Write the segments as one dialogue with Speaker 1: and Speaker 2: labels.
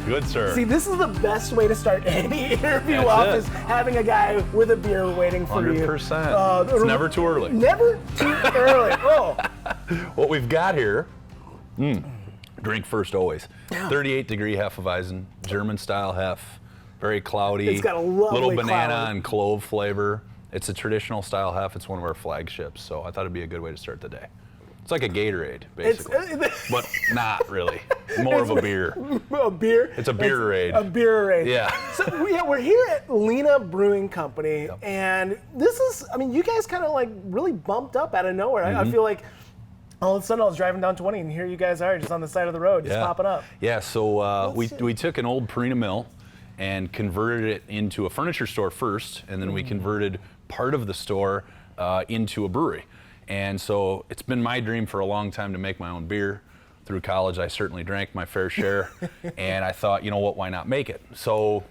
Speaker 1: Good, sir.
Speaker 2: See, this is the best way to start any interview off is having a guy with a beer waiting for
Speaker 1: 100%.
Speaker 2: you.
Speaker 1: 100%. It's never too early.
Speaker 2: Never too early. Oh.
Speaker 1: What we've got here, drink first always. 38-degree Hefeweizen, German-style Hef, very cloudy.
Speaker 2: It's got a lovely
Speaker 1: little banana
Speaker 2: cloud.
Speaker 1: and clove flavor. It's a traditional style Hef. It's one of our flagships, so I thought it'd be a good way to start the day. It's like a Gatorade, basically, but not really. More of a beer.
Speaker 2: A beer?
Speaker 1: It's a beer-ade.
Speaker 2: A beer-ade.
Speaker 1: Yeah.
Speaker 2: So we're here at Lena Brewing Company, and this is, I mean, you guys kind of like really bumped up out of nowhere. I feel like all of a sudden I was driving down 20, and here you guys are just on the side of the road, just popping up.
Speaker 1: Yeah, so we took an old Perina mill and converted it into a furniture store first, and then we converted part of the store into a brewery. And so it's been my dream for a long time to make my own beer. Through college, I certainly drank my fair share, and I thought, you know what, why not make it? So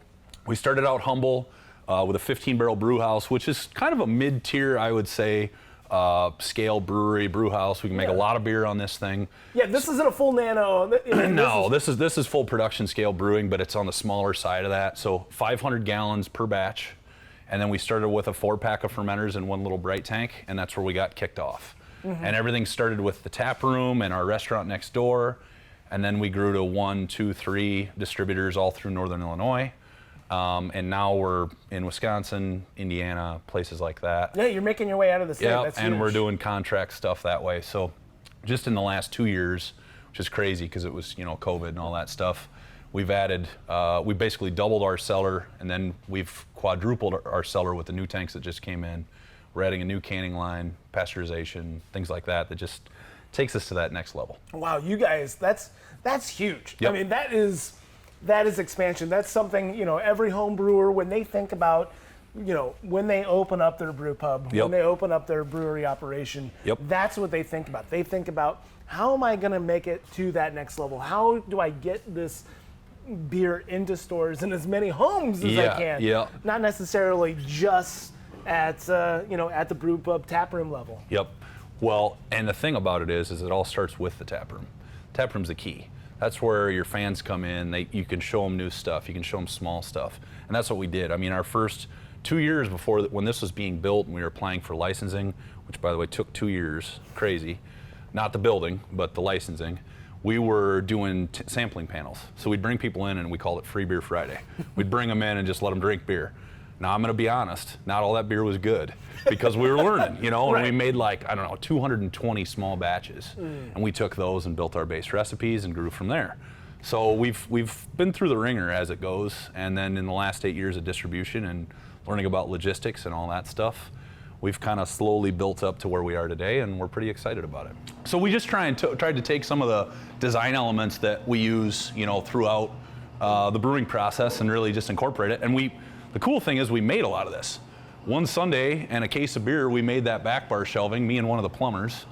Speaker 1: we started out humble with a 15-barrel brew house, which is kind of a mid-tier, I would say, scale brewery, brew house. We can make a lot of beer on this thing.
Speaker 2: Yeah, this isn't a full nano.
Speaker 1: No, this is full production scale brewing, but it's on the smaller side of that. So 500 gallons per batch. And then we started with a 4-pack of fermenters and one little bright tank, and that's where we got kicked off. And everything started with the tap room and our restaurant next door, and then we grew to 1, 2, 3 distributors all through Northern Illinois. And now we're in Wisconsin, Indiana, places like that.
Speaker 2: Yeah, you're making your way out of the state.
Speaker 1: Yeah,
Speaker 2: That's
Speaker 1: and
Speaker 2: huge.
Speaker 1: we're doing contract stuff that way. So just in the last 2 years, which is crazy because it was, COVID and all that stuff, we've added, we basically doubled our cellar, and then we've quadrupled our cellar with the new tanks that just came in. We're adding a new canning line, pasteurization, things like that just takes us to that next level.
Speaker 2: Wow, you guys, that's huge.
Speaker 1: Yep.
Speaker 2: I mean, that is expansion. That's something, every home brewer, when they think about, when they open up their brew pub, when they open up their brewery operation, that's what they think about. They think about, how am I going to make it to that next level? How do I get this beer into stores in as many homes as I can?
Speaker 1: Yeah.
Speaker 2: Not necessarily just at the brew pub tap room level.
Speaker 1: Yep. Well, and the thing about it is it all starts with the tap room. Tap room's the key. That's where your fans come in. You can show them new stuff. You can show them small stuff. And that's what we did. I mean, our first 2 years before, when this was being built and we were applying for licensing, which by the way took 2 years, crazy. Not the building, but the licensing. We were doing sampling panels. So we'd bring people in and we called it Free Beer Friday. We'd bring them in and just let them drink beer. Now I'm gonna be honest, not all that beer was good because we were learning, and we made 220 small batches. And we took those and built our base recipes and grew from there. So we've been through the ringer as it goes, and then in the last 8 years of distribution and learning about logistics and all that stuff, we've kind of slowly built up to where we are today, and we're pretty excited about it. So we just tried to take some of the design elements that we use, throughout the brewing process and really just incorporate it. And the cool thing is we made a lot of this. One Sunday and a case of beer, we made that back bar shelving, me and one of the plumbers.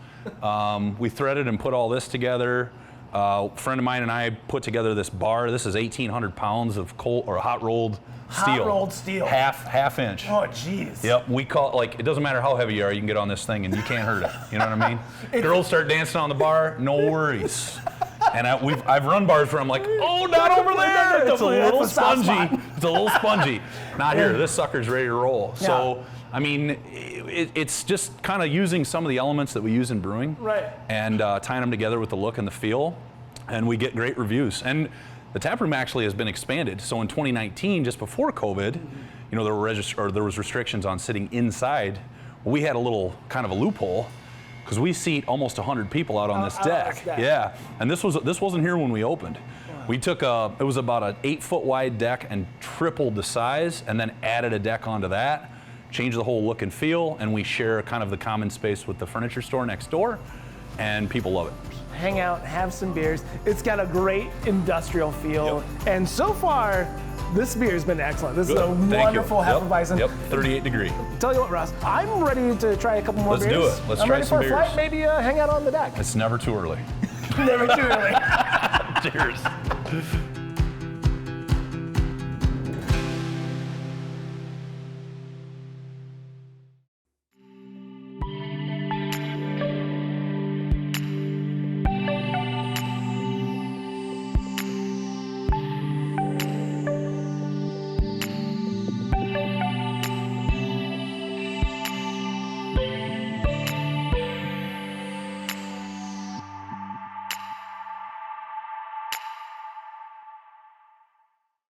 Speaker 1: We threaded and put all this together. A friend of mine and I put together this bar. This is 1,800 pounds of hot rolled steel.
Speaker 2: Hot rolled steel.
Speaker 1: Half inch.
Speaker 2: Oh, jeez.
Speaker 1: Yep, we call it, it doesn't matter how heavy you are, you can get on this thing and you can't hurt it. You know what I mean? Girls start dancing on the bar, no worries. And I've run bars where I'm like, oh, not over there. It's a little spongy. It's a little spongy. Not here. This sucker's ready to roll.
Speaker 2: Yeah.
Speaker 1: So, I mean, it's just kind of using some of the elements that we use in brewing, and tying them together with the look and the feel, and we get great reviews. And the tap room actually has been expanded. So in 2019, just before COVID, there was restrictions on sitting inside. Well, we had a little kind of a loophole, because we seat almost 100 people out on this deck. Yeah, and this wasn't here when we opened. We took it was about an 8-foot wide deck and tripled the size, and then added a deck onto that, changed the whole look and feel, and we share kind of the common space with the furniture store next door, and people love it.
Speaker 2: Hang out, have some beers. It's got a great industrial feel, and so far, this beer has been excellent. This is a wonderful Hefeweizen.
Speaker 1: Yep, 38 degree.
Speaker 2: Tell you what, Ross, I'm ready to try a couple more beers.
Speaker 1: Let's do it. Let's
Speaker 2: I'm
Speaker 1: try
Speaker 2: ready
Speaker 1: some
Speaker 2: for a
Speaker 1: beers.
Speaker 2: flight, maybe hang out on the deck.
Speaker 1: It's never too early.
Speaker 2: Never too early.
Speaker 1: Cheers.